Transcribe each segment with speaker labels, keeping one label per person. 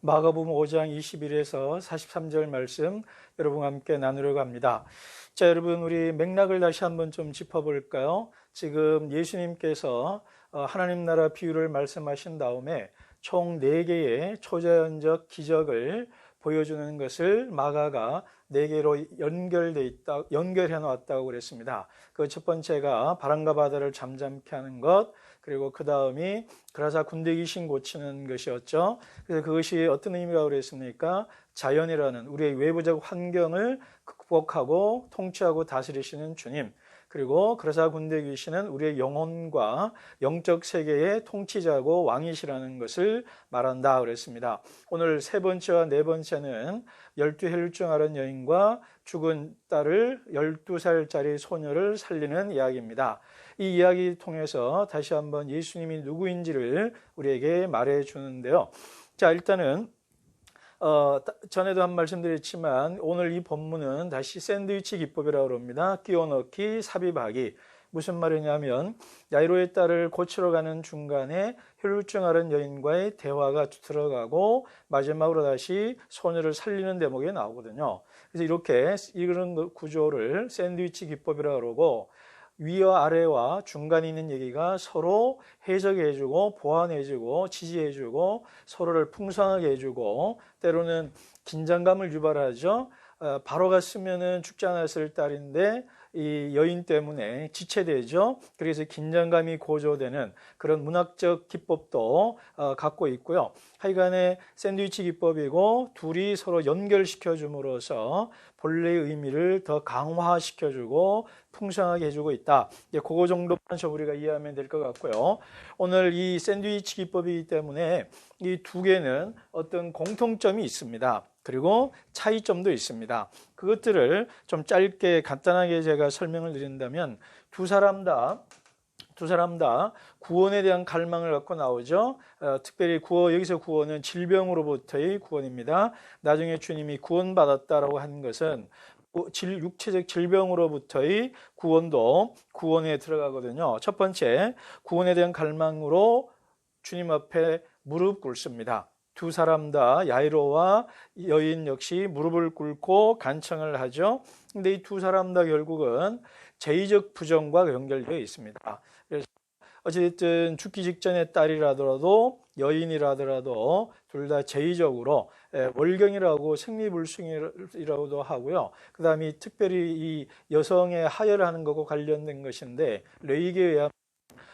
Speaker 1: 마가복음 5장 21에서 43절 말씀 여러분과 함께 나누려고 합니다. 자, 여러분 우리 맥락을 다시 한번 좀 짚어볼까요? 지금 예수님께서 하나님 나라 비유를 말씀하신 다음에 총 4개의 초자연적 기적을 보여주는 것을 마가가 4개로 연결해 놓았다고 그랬습니다. 그 첫 번째가 바람과 바다를 잠잠케 하는 것, 그리고 그 다음이 그라사 군대 귀신 고치는 것이었죠. 그래서 그것이 어떤 의미라고 그랬습니까? 자연이라는 우리의 외부적 환경을 극복하고 통치하고 다스리시는 주님, 그리고 그라사 군대 귀신은 우리의 영혼과 영적 세계의 통치자고 왕이시라는 것을 말한다 그랬습니다. 오늘 세 번째와 네 번째는 12해를 중 아른 여인과 죽은 딸을 12살짜리 소녀를 살리는 이야기입니다. 이 이야기를 통해서 다시 한번 예수님이 누구인지를 우리에게 말해 주는데요. 자, 일단은 전에도 한 말씀드렸지만 오늘 이 본문은 다시 샌드위치 기법이라고 합니다. 끼워 넣기, 삽입하기. 무슨 말이냐면 야이로의 딸을 고치러 가는 중간에 혈루증 앓은 여인과의 대화가 들어가고 마지막으로 다시 소녀를 살리는 대목이 나오거든요. 그래서 이렇게 이런 구조를 샌드위치 기법이라고 그러고, 위와 아래와 중간에 있는 얘기가 서로 해석해주고 보완해주고 지지해주고 서로를 풍성하게 해주고, 때로는 긴장감을 유발하죠. 바로 갔으면은 죽지 않았을 딸인데 이 여인 때문에 지체되죠. 그래서 긴장감이 고조되는 그런 문학적 기법도 갖고 있고요. 하여간에 샌드위치 기법이고, 둘이 서로 연결시켜 줌으로써 본래의 의미를 더 강화시켜주고 풍성하게 해주고 있다. 그거 정도만 우리가 이해하면 될 것 같고요. 오늘 이 샌드위치 기법이기 때문에 이 두 개는 어떤 공통점이 있습니다. 그리고 차이점도 있습니다. 그것들을 좀 짧게 간단하게 제가 설명을 드린다면, 두 사람 다 구원에 대한 갈망을 갖고 나오죠. 특별히 여기서 구원은 질병으로부터의 구원입니다. 나중에 주님이 구원받았다라고 하는 것은 육체적 질병으로부터의 구원도 구원에 들어가거든요. 첫 번째, 구원에 대한 갈망으로 주님 앞에 무릎 꿇습니다. 두 사람 다, 야이로와 여인 역시 무릎을 꿇고 간청을 하죠. 근데 이 두 사람 다 결국은 제의적 부정과 연결되어 있습니다. 그래서 어쨌든 죽기 직전의 딸이라더라도 여인이라더라도 둘 다 제의적으로 월경이라고 생리불순이라고도 하고요. 그 다음에 특별히 이 여성의 하혈하는 것과 관련된 것인데, 레이기에 의하면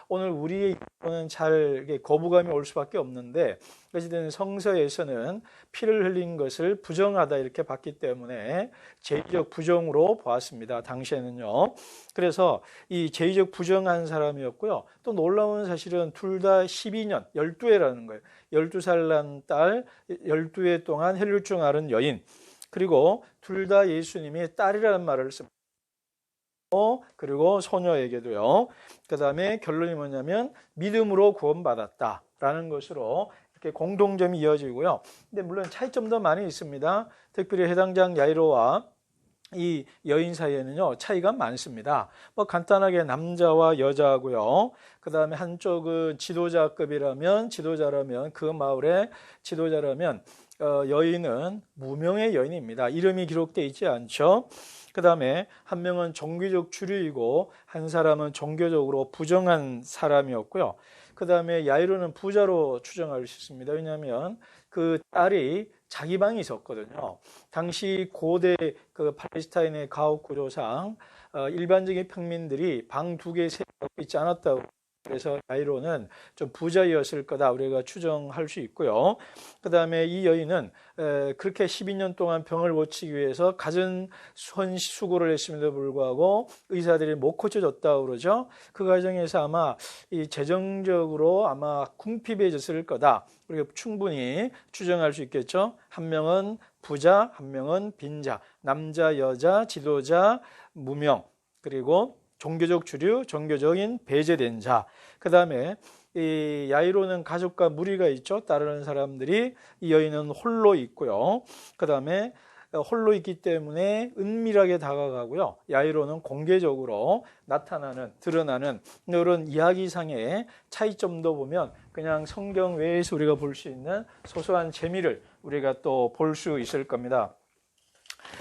Speaker 1: 오늘 우리의 입고는 잘 거부감이 올 수밖에 없는데, 어쨌든 성서에서는 피를 흘린 것을 부정하다 이렇게 봤기 때문에 제의적 부정으로 보았습니다. 당시에는요. 그래서 이 제의적 부정한 사람이었고요. 또 놀라운 사실은 둘 다 12년, 12회라는 거예요. 12살 난 딸, 12회 동안 혈루증 앓은 여인, 그리고 둘 다 예수님이 딸이라는 말을 씁니다. 그리고 소녀에게도요. 그 다음에 결론이 뭐냐면 믿음으로 구원받았다라는 것으로 이렇게 공동점이 이어지고요. 근데 물론 차이점도 많이 있습니다. 특별히 해당장 야이로와 이 여인 사이에는요, 차이가 많습니다. 간단하게 남자와 여자고요. 그 다음에 한쪽은 지도자라면 그 마을의 지도자라면 여인은 무명의 여인입니다. 이름이 기록되어 있지 않죠. 그 다음에 한 명은 종교적 주류이고 한 사람은 종교적으로 부정한 사람이었고요. 그 다음에 야이로는 부자로 추정할 수 있습니다. 왜냐하면 그 딸이 자기 방이 있었거든요. 당시 고대 그 팔레스타인의 가옥 구조상 일반적인 평민들이 방 2개, 3개 갖고 있지 않았다고. 그래서 야이로는 좀 부자였을 거다 우리가 추정할 수 있고요. 그 다음에 이 여인은 그렇게 12년 동안 병을 고치기 위해서 갖은 수고를 했음에도 불구하고 의사들이 못 고쳐줬다고 그러죠. 그 과정에서 아마 이 재정적으로 아마 궁핍해졌을 거다 우리가 충분히 추정할 수 있겠죠. 한 명은 부자, 한 명은 빈자, 남자, 여자, 지도자, 무명, 그리고 종교적 주류, 종교적인 배제된 자. 그 다음에 이 야이로는 가족과 무리가 있죠. 따르는 사람들이. 이 여인은 홀로 있고요. 그 다음에 홀로 있기 때문에 은밀하게 다가가고요. 야이로는 공개적으로 나타나는, 드러나는 이런 이야기상의 차이점도 보면 그냥 성경 외에서 우리가 볼 수 있는 소소한 재미를 우리가 또 볼 수 있을 겁니다.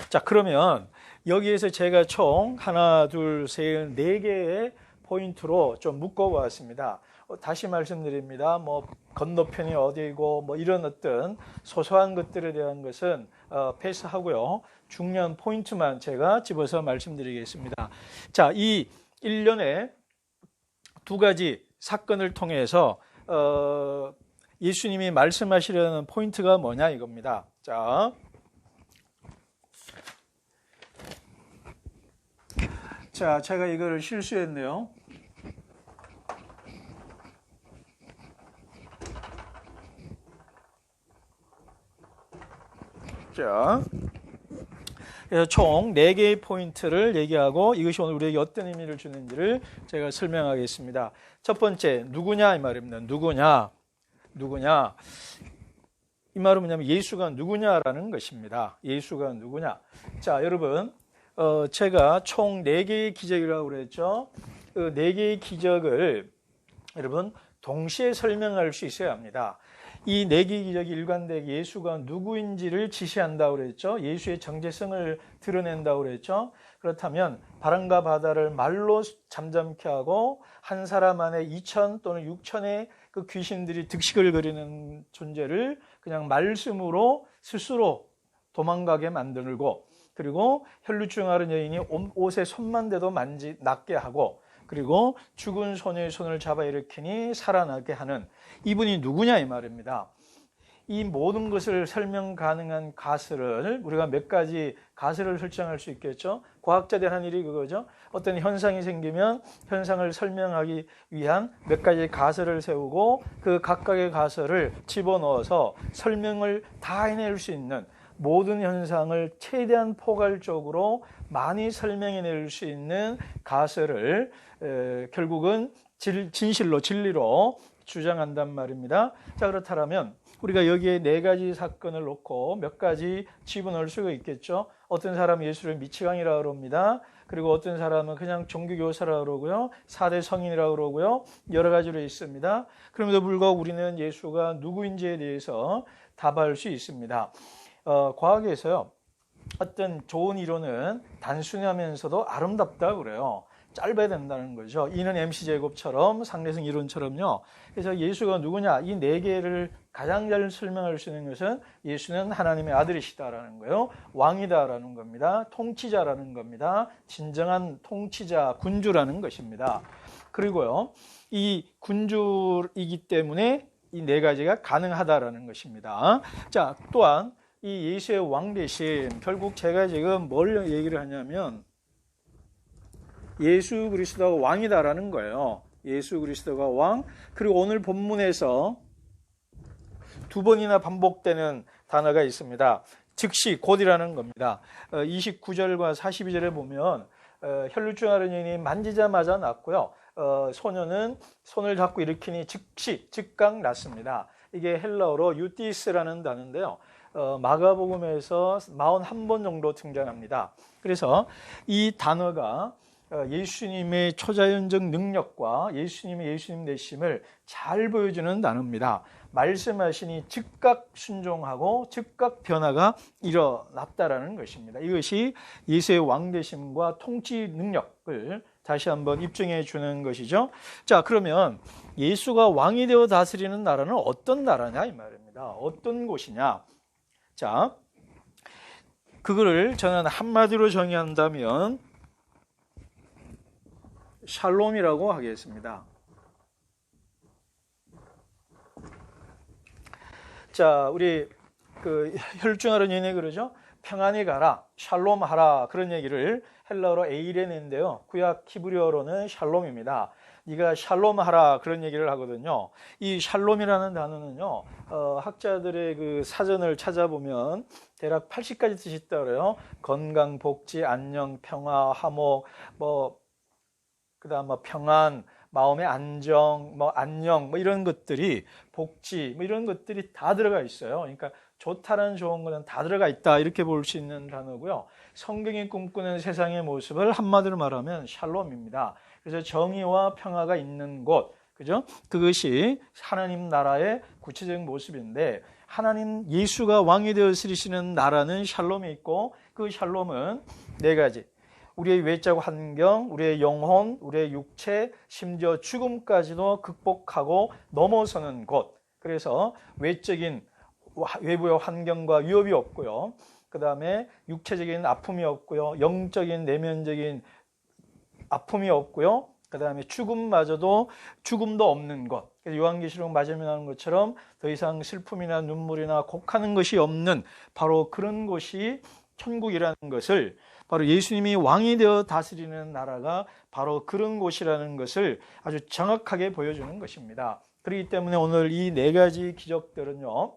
Speaker 1: 자, 그러면 여기에서 제가 총 하나, 둘, 셋, 네 개의 포인트로 좀 묶어보았습니다. 다시 말씀드립니다. 뭐 건너편이 어디고 뭐 이런 어떤 소소한 것들에 대한 것은 패스하고요. 중요한 포인트만 제가 집어서 말씀드리겠습니다. 자, 이 일련의 두 가지 사건을 통해서 예수님이 말씀하시려는 포인트가 뭐냐 이겁니다. 자, 제가 이거를 실수했네요. 자, 그래서 총 4개의 포인트를 얘기하고 이것이 오늘 우리에게 어떤 의미를 주는지를 제가 설명하겠습니다. 첫 번째, 누구냐 이 말입니다. 누구냐. 이 말은 뭐냐면 예수가 누구냐라는 것입니다. 예수가 누구냐. 자, 여러분, 제가 총 4개의 기적이라고 그랬죠. 그 4개의 기적을 여러분 동시에 설명할 수 있어야 합니다. 이 4개의 기적이 일관되게 예수가 누구인지를 지시한다고 그랬죠. 예수의 정체성을 드러낸다고 그랬죠. 그렇다면 바람과 바다를 말로 잠잠케 하고 한 사람 안에 2천 또는 6천의 그 귀신들이 득식을 거리는 존재를 그냥 말씀으로 스스로 도망가게 만들고, 그리고 혈루증 앓은 여인이 옷에 손만 대도 낫게 하고, 그리고 죽은 소녀의 손을 잡아 일으키니 살아나게 하는 이분이 누구냐 이 말입니다. 이 모든 것을 설명 가능한 가설을 우리가 몇 가지 가설을 설정할 수 있겠죠. 과학자들이 하는 일이 그거죠. 어떤 현상이 생기면 현상을 설명하기 위한 몇 가지 가설을 세우고 그 각각의 가설을 집어넣어서 설명을 다 해낼 수 있는, 모든 현상을 최대한 포괄적으로 많이 설명해낼 수 있는 가설을 결국은 진실로, 진리로 주장한단 말입니다. 자, 그렇다면 우리가 여기에 4가지 사건을 놓고 몇 가지 집어넣을 수가 있겠죠. 어떤 사람은 예수를 미치광이라고 그럽니다. 그리고 어떤 사람은 그냥 종교교사라고 그러고요. 4대 성인이라고 그러고요. 여러 가지로 있습니다. 그럼에도 불구하고 우리는 예수가 누구인지에 대해서 답할 수 있습니다. 과학에서요, 어떤 좋은 이론은 단순하면서도 아름답다고 그래요. 짧아야 된다는 거죠. 이는 MC제곱처럼 상대성 이론처럼요. 그래서 예수가 누구냐, 이 4개를 가장 잘 설명할 수 있는 것은 예수는 하나님의 아들이시다라는 거예요. 왕이다라는 겁니다. 통치자라는 겁니다. 진정한 통치자, 군주라는 것입니다. 그리고요, 이 군주이기 때문에 이 4가지가 가능하다라는 것입니다. 자, 또한 이 예수의 왕 대신 결국 제가 지금 뭘 얘기를 하냐면 예수 그리스도가 왕이다라는 거예요. 예수 그리스도가 왕. 그리고 오늘 본문에서 2번이나 반복되는 단어가 있습니다. 즉시 곧이라는 겁니다. 29절과 42절에 보면 혈루증 앓은 여인이 만지자마자 낫고요. 소녀는 손을 잡고 일으키니 즉시 즉각 낫습니다. 이게 헬라어로 유티스라는 단어인데요. 마가복음에서 41번 정도 등장합니다. 그래서 이 단어가 예수님의 초자연적 능력과 예수님의 예수님 되심을 잘 보여주는 단어입니다. 말씀하시니 즉각 순종하고 즉각 변화가 일어났다라는 것입니다. 이것이 예수의 왕 되심과 통치 능력을 다시 한번 입증해 주는 것이죠. 자, 그러면 예수가 왕이 되어 다스리는 나라는 어떤 나라냐 이 말입니다. 어떤 곳이냐. 자, 그거를 저는 한마디로 정의한다면 샬롬이라고 하겠습니다. 자, 우리 그 혈증 앓은 여인이 그러죠. 평안히 가라, 샬롬하라, 그런 얘기를 헬라어로 에이레네인데요. 구약 히브리어로는 샬롬입니다. 네가 샬롬하라, 그런 얘기를 하거든요. 이 샬롬이라는 단어는요, 학자들의 그 사전을 찾아보면 대략 80가지 뜻이 있다고 그래요. 건강, 복지, 안녕, 평화, 화목, 그다음 평안, 마음의 안정, 안녕, 이런 것들이, 복지, 이런 것들이 다 들어가 있어요. 그러니까 좋다는 좋은 거는 다 들어가 있다, 이렇게 볼 수 있는 단어고요. 성경이 꿈꾸는 세상의 모습을 한마디로 말하면 샬롬입니다. 그래서 정의와 평화가 있는 곳, 그죠? 그것이 하나님 나라의 구체적인 모습인데, 하나님 예수가 왕이 되어 쓰시는 나라는 샬롬이 있고, 그 샬롬은 네 가지. 우리의 외적 환경, 우리의 영혼, 우리의 육체, 심지어 죽음까지도 극복하고 넘어서는 곳. 그래서 외부의 환경과 위협이 없고요. 그 다음에 육체적인 아픔이 없고요. 영적인 내면적인 아픔이 없고요. 그 다음에 죽음도 없는 것. 요한계시록 마지막에 나오는 것처럼 더 이상 슬픔이나 눈물이나 곡하는 것이 없는 바로 그런 곳이 천국이라는 것을, 바로 예수님이 왕이 되어 다스리는 나라가 바로 그런 곳이라는 것을 아주 정확하게 보여주는 것입니다. 그렇기 때문에 오늘 이 네 가지 기적들은요,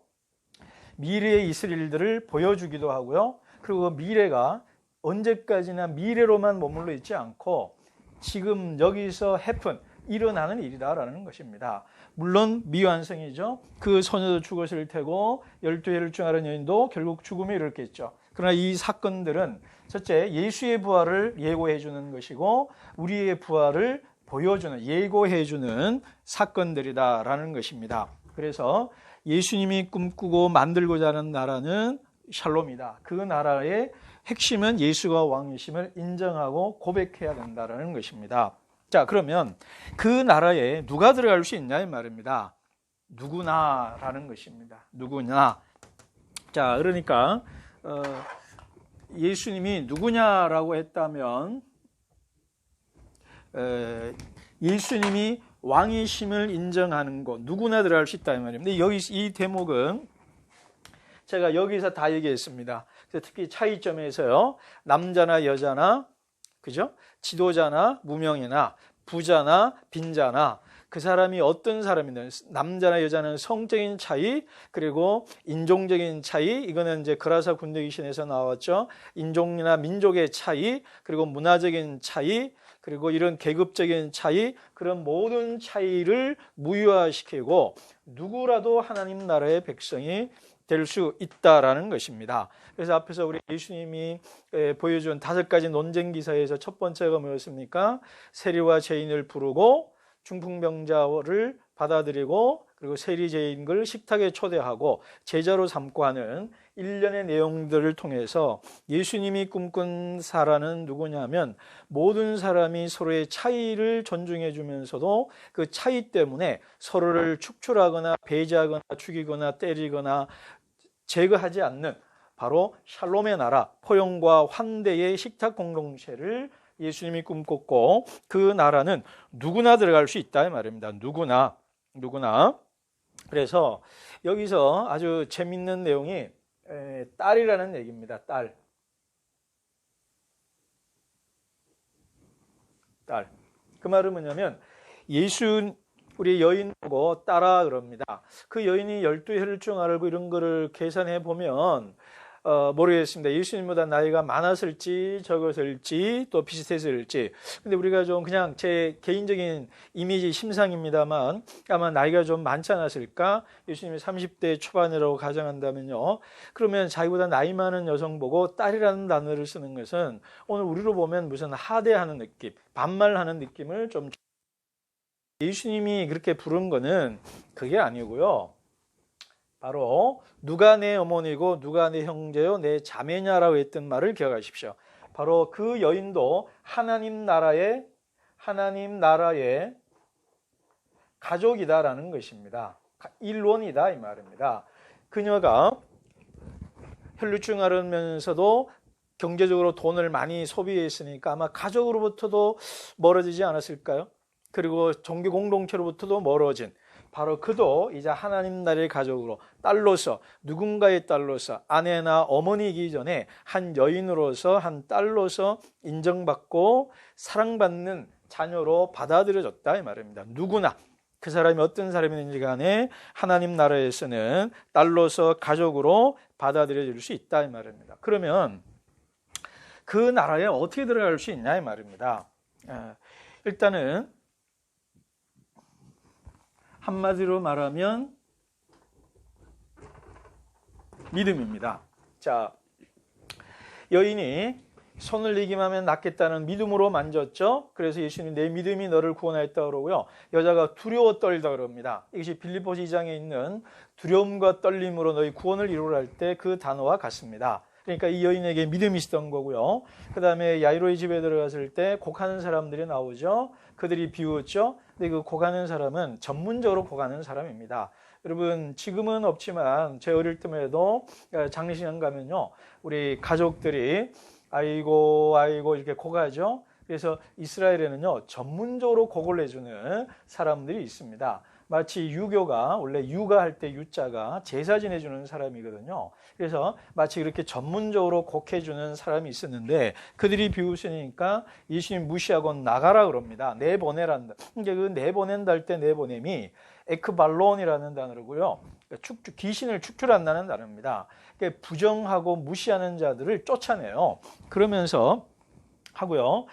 Speaker 1: 미래에 있을 일들을 보여주기도 하고요. 그리고 미래가 언제까지나 미래로만 머물러 있지 않고 지금 여기서 일어나는 일이다라는 것입니다. 물론 미완성이죠. 그 소녀도 죽었을 테고 12해를 중하는 여인도 결국 죽음에 이르겠죠. 그러나 이 사건들은 첫째, 예수의 부활을 예고해 주는 것이고 우리의 부활을 보여주는, 예고해 주는 사건들이다라는 것입니다. 그래서 예수님이 꿈꾸고 만들고자 하는 나라는 샬롬이다. 그 나라의 핵심은 예수가 왕이심을 인정하고 고백해야 된다는 것입니다. 자, 그러면 그 나라에 누가 들어갈 수 있냐 이 말입니다. 누구나라는 것입니다. 누구나. 자, 그러니까 예수님이 누구냐라고 했다면 예수님이 왕이심을 인정하는 곳, 누구나 들어갈 수 있다 이 말입니다. 근데 여기 이 대목은 제가 여기서 다 얘기했습니다. 그래서 특히 차이점에서요, 남자나 여자나, 그죠? 지도자나 무명이나 부자나 빈자나 그 사람이 어떤 사람이든, 남자나 여자는 성적인 차이, 그리고 인종적인 차이, 이거는 이제 그라사 군대귀신에서 나왔죠. 인종이나 민족의 차이, 그리고 문화적인 차이, 그리고 이런 계급적인 차이, 그런 모든 차이를 무효화시키고 누구라도 하나님 나라의 백성이 될 수 있다라는 것입니다. 그래서 앞에서 우리 예수님이 보여준 5가지 논쟁 기사에서 첫 번째가 뭐였습니까? 세리와 죄인을 부르고 중풍병자를 받아들이고 그리고 세리죄인을 식탁에 초대하고 제자로 삼고 하는 일련의 내용들을 통해서 예수님이 꿈꾼 사라는 누구냐면, 모든 사람이 서로의 차이를 존중해 주면서도 그 차이 때문에 서로를 축출하거나 배제하거나 죽이거나 때리거나 제거하지 않는 바로 샬롬의 나라, 포용과 환대의 식탁 공동체를 예수님이 꿈꿨고, 그 나라는 누구나 들어갈 수 있다 이 말입니다. 누구나. 그래서 여기서 아주 재밌는 내용이 딸이라는 얘기입니다. 딸. 그 말은 뭐냐면, 우리 여인 보고 따라 그럽니다. 그 여인이 12해를 쭉 알고 이런 거를 계산해 보면 모르겠습니다. 예수님보다 나이가 많았을지 적었을지 또 비슷했을지. 근데 우리가 좀 그냥 제 개인적인 이미지 심상입니다만 아마 나이가 좀 많지 않았을까? 예수님이 30대 초반이라고 가정한다면요. 그러면 자기보다 나이 많은 여성 보고 딸이라는 단어를 쓰는 것은 오늘 우리로 보면 무슨 하대하는 느낌, 반말하는 느낌을 좀, 예수님이 그렇게 부른 거는 그게 아니고요. 바로 누가 내 어머니고 누가 내 형제요 내 자매냐라고 했던 말을 기억하십시오. 바로 그 여인도 하나님 나라의 가족이다라는 것입니다. 일원이다 이 말입니다. 그녀가 혈류증 앓으면서도 경제적으로 돈을 많이 소비했으니까 아마 가족으로부터도 멀어지지 않았을까요? 그리고 종교 공동체로부터도 멀어진 바로 그도 이제 하나님 나라의 가족으로, 딸로서, 누군가의 딸로서, 아내나 어머니이기 전에 한 여인으로서, 한 딸로서 인정받고 사랑받는 자녀로 받아들여졌다 이 말입니다. 누구나, 그 사람이 어떤 사람이든지 간에 하나님 나라에서는 딸로서, 가족으로 받아들여질 수 있다 이 말입니다. 그러면 그 나라에 어떻게 들어갈 수 있냐 이 말입니다. 일단은 한마디로 말하면 믿음입니다. 자, 여인이 손을 내기만 하면 낫겠다는 믿음으로 만졌죠. 그래서 예수님 내 믿음이 너를 구원하였다 그러고요. 여자가 두려워 떨다 그럽니다. 이것이 빌립보서 2장에 있는 두려움과 떨림으로 너희 구원을 이루라 할 때 그 단어와 같습니다. 그러니까 이 여인에게 믿음이 있었던 거고요. 그 다음에 야이로의 집에 들어갔을 때 곡하는 사람들이 나오죠. 그들이 비웃죠. 근데 그 곡하는 사람은 전문적으로 곡하는 사람입니다. 여러분 지금은 없지만 제 어릴 때에도 장례식장 가면요. 우리 가족들이 아이고 이렇게 곡하죠. 그래서 이스라엘에는요. 전문적으로 곡을 내주는 사람들이 있습니다. 마치 유교가 원래 유가할 때 유자가 제사 지내주는 사람이거든요. 그래서 마치 그렇게 전문적으로 곡해주는 사람이 있었는데 그들이 비웃으니까 예수님 무시하고 나가라 그럽니다. 내보내란다. 그러니까 그 내보낸다 할 때 내보냄이 에크발론이라는 단어로고요. 귀신을 축출한다는 단어입니다. 그러니까 부정하고 무시하는 자들을 쫓아내요. 그러면서 하고요.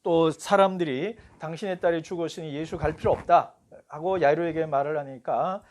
Speaker 1: 또 사람들이 당신의 딸이 죽었으니 예수 갈 필요 없다 하고 야이로에게 말을 하니까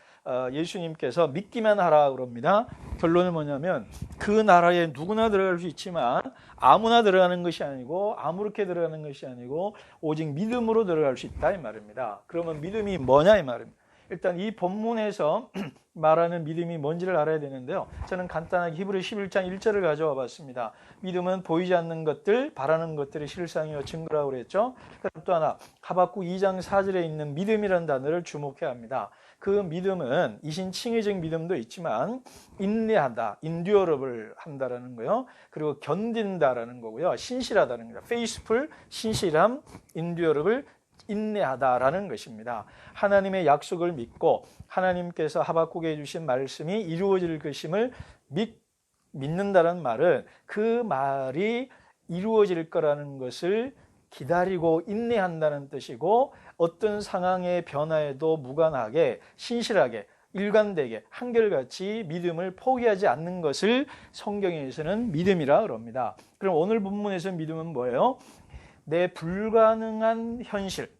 Speaker 1: 예수님께서 믿기만 하라 그럽니다. 결론은 뭐냐면 그 나라에 누구나 들어갈 수 있지만 아무나 들어가는 것이 아니고 아무렇게 들어가는 것이 아니고 오직 믿음으로 들어갈 수 있다 이 말입니다. 그러면 믿음이 뭐냐 이 말입니다. 일단 이 본문에서 말하는 믿음이 뭔지를 알아야 되는데요. 저는 간단하게 히브리 11장 1절을 가져와 봤습니다. 믿음은 보이지 않는 것들, 바라는 것들의 실상이요 증거라고 그랬죠. 그럼 또 하나 하박국 2장 4절에 있는 믿음이라는 단어를 주목해야 합니다. 그 믿음은 이신칭의적 믿음도 있지만 인내하다, 인듀어러블 한다라는 거요. 그리고 견딘다라는 거고요. 신실하다는 거예요. faithful, 신실함, 인듀어러블, 인내하다라는 것입니다. 하나님의 약속을 믿고 하나님께서 하박국에 주신 말씀이 이루어질 것임을 믿는다는 말은 그 말이 이루어질 거라는 것을 기다리고 인내한다는 뜻이고 어떤 상황의 변화에도 무관하게 신실하게 일관되게 한결같이 믿음을 포기하지 않는 것을 성경에서는 믿음이라 그럽니다. 그럼 오늘 본문에서 믿음은 뭐예요? 내 불가능한 현실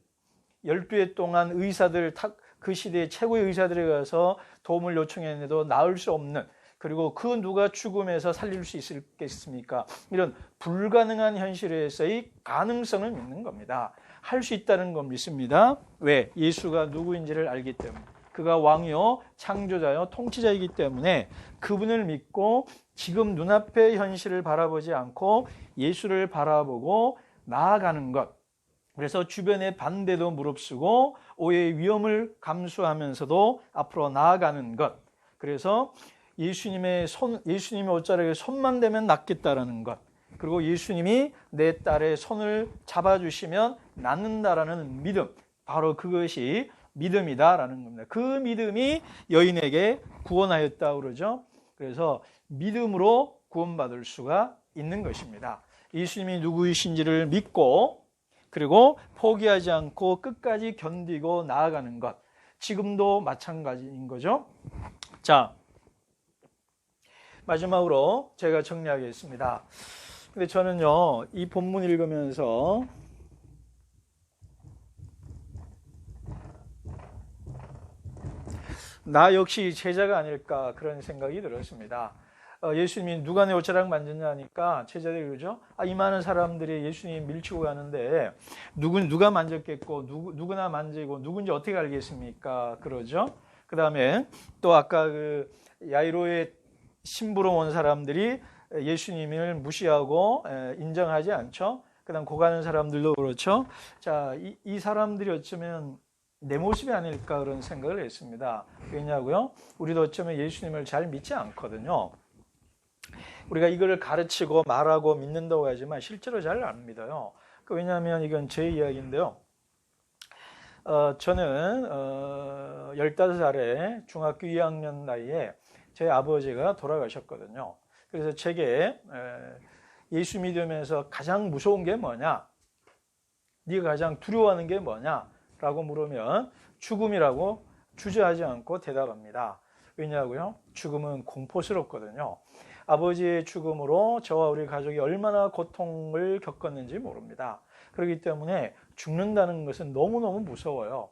Speaker 1: 12해 동안 의사들 그 시대의 최고의 의사들에 가서 도움을 요청했는데도 나을 수 없는 그리고 그 누가 죽음에서 살릴 수 있겠습니까? 이런 불가능한 현실에서의 가능성을 믿는 겁니다. 할 수 있다는 걸 믿습니다. 왜? 예수가 누구인지를 알기 때문에 그가 왕이요 창조자요 통치자이기 때문에 그분을 믿고 지금 눈앞의 현실을 바라보지 않고 예수를 바라보고 나아가는 것. 그래서 주변의 반대도 무릅쓰고 오해의 위험을 감수하면서도 앞으로 나아가는 것. 그래서 예수님의 옷자락에 손만 대면 낫겠다라는 것. 그리고 예수님이 내 딸의 손을 잡아주시면 낫는다라는 믿음. 바로 그것이 믿음이다라는 겁니다. 그 믿음이 여인에게 구원하였다고 그러죠. 그래서 믿음으로 구원받을 수가 있는 것입니다. 예수님이 누구이신지를 믿고 그리고 포기하지 않고 끝까지 견디고 나아가는 것. 지금도 마찬가지인 거죠. 자, 마지막으로 제가 정리하겠습니다. 근데 저는요, 이 본문 읽으면서 나 역시 제자가 아닐까 그런 생각이 들었습니다. 예수님이 누가 내 옷자락 만졌냐 하니까 제자들이 그러죠. 이 많은 사람들이 예수님 밀치고 가는데 누가 만졌겠고 누구나 만지고 누군지 어떻게 알겠습니까? 그러죠. 그 다음에 또 아까 그 야이로의 신부로 온 사람들이 예수님을 무시하고 인정하지 않죠. 그 다음 고가는 사람들도 그렇죠. 자, 이 사람들이 어쩌면 내 모습이 아닐까 그런 생각을 했습니다. 왜냐고요? 우리도 어쩌면 예수님을 잘 믿지 않거든요. 우리가 이거를 가르치고 말하고 믿는다고 하지만 실제로 잘 안 믿어요. 왜냐하면 이건 제 이야기인데요. 저는 15살에 중학교 2학년 나이에 제 아버지가 돌아가셨거든요. 그래서 제게 예수 믿으면서 가장 무서운 게 뭐냐? 네가 가장 두려워하는 게 뭐냐? 라고 물으면 죽음이라고 주저하지 않고 대답합니다. 왜냐고요? 죽음은 공포스럽거든요. 아버지의 죽음으로 저와 우리 가족이 얼마나 고통을 겪었는지 모릅니다. 그렇기 때문에 죽는다는 것은 너무너무 무서워요.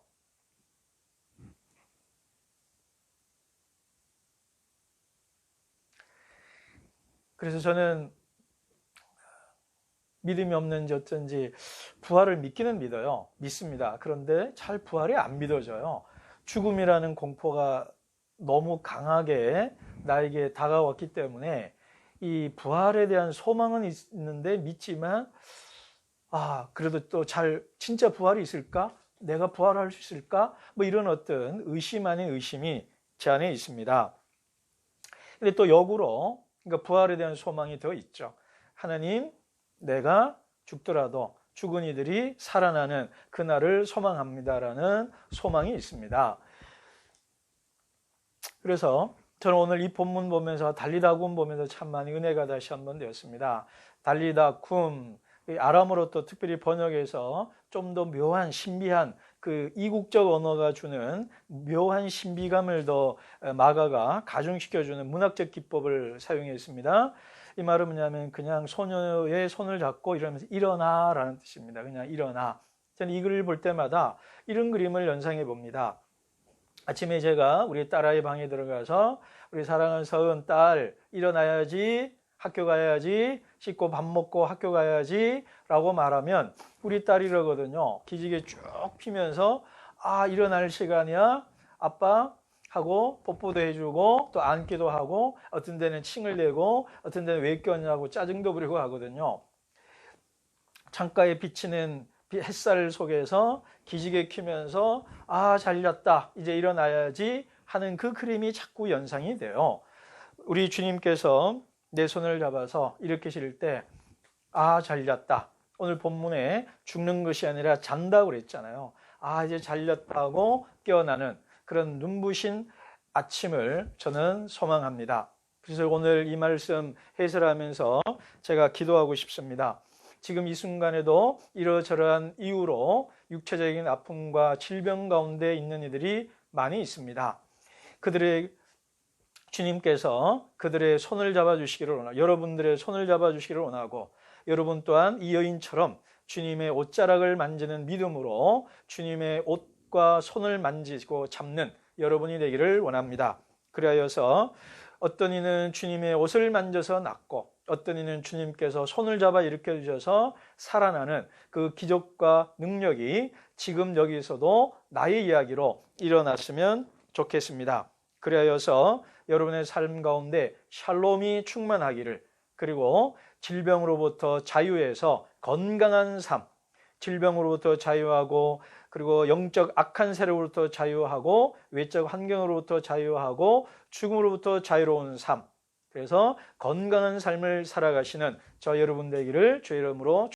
Speaker 1: 그래서 저는 믿음이 없는지 어쩐지 부활을 믿기는 믿어요. 믿습니다. 그런데 잘 부활이 안 믿어져요. 죽음이라는 공포가 너무 강하게 나에게 다가왔기 때문에 이 부활에 대한 소망은 있는데 믿지만 그래도 또 진짜 부활이 있을까? 내가 부활할 수 있을까? 뭐 이런 어떤 의심 아닌 의심이 제 안에 있습니다. 근데 또 역으로 그러니까 부활에 대한 소망이 더 있죠. 하나님, 내가 죽더라도 죽은 이들이 살아나는 그날을 소망합니다라는 소망이 있습니다. 그래서 저는 오늘 이 본문 보면서 달리다 굼 보면서 참 많이 은혜가 다시 한번 되었습니다. 달리다 굼, 아람어로 또 특별히 번역해서 좀 더 묘한 신비한 그 이국적 언어가 주는 묘한 신비감을 더 마가가 가중시켜주는 문학적 기법을 사용했습니다. 이 말은 뭐냐면 그냥 소녀의 손을 잡고 이러면서 일어나라는 뜻입니다. 그냥 일어나. 저는 이 글을 볼 때마다 이런 그림을 연상해 봅니다. 아침에 제가 우리 딸아이 방에 들어가서 우리 사랑하는 서은 딸 일어나야지, 학교 가야지, 씻고 밥 먹고 학교 가야지 라고 말하면 우리 딸이 이러거든요. 기지개 쭉 피면서 일어날 시간이야 아빠 하고 뽀뽀도 해주고 또 안기도 하고 어떤 데는 칭을 내고 어떤 데는 왜 꼈냐고 짜증도 부리고 하거든요. 창가에 비치는 햇살 속에서 기지개 켜면서 잘 잤다 이제 일어나야지 하는 그 그림이 자꾸 연상이 돼요. 우리 주님께서 내 손을 잡아서 일으키실 때 잘 잤다. 오늘 본문에 죽는 것이 아니라 잔다고 그랬잖아요. 이제 잘 잤다고 깨어나는 그런 눈부신 아침을 저는 소망합니다. 그래서 오늘 이 말씀 해설하면서 제가 기도하고 싶습니다. 지금 이 순간에도 이러저러한 이유로 육체적인 아픔과 질병 가운데 있는 이들이 많이 있습니다. 주님께서 그들의 손을 잡아주시기를 원하고 여러분들의 손을 잡아주시기를 원하고 여러분 또한 이 여인처럼 주님의 옷자락을 만지는 믿음으로 주님의 옷과 손을 만지고 잡는 여러분이 되기를 원합니다. 그리하여서 어떤 이는 주님의 옷을 만져서 낫고 어떤 이는 주님께서 손을 잡아 일으켜 주셔서 살아나는 그 기적과 능력이 지금 여기서도 나의 이야기로 일어났으면 좋겠습니다. 그리하여서 여러분의 삶 가운데 샬롬이 충만하기를, 그리고 질병으로부터 자유해서 건강한 삶, 질병으로부터 자유하고 그리고 영적 악한 세력으로부터 자유하고 외적 환경으로부터 자유하고 죽음으로부터 자유로운 삶, 그래서 건강한 삶을 살아가시는 저 여러분 되기를 주의 이름으로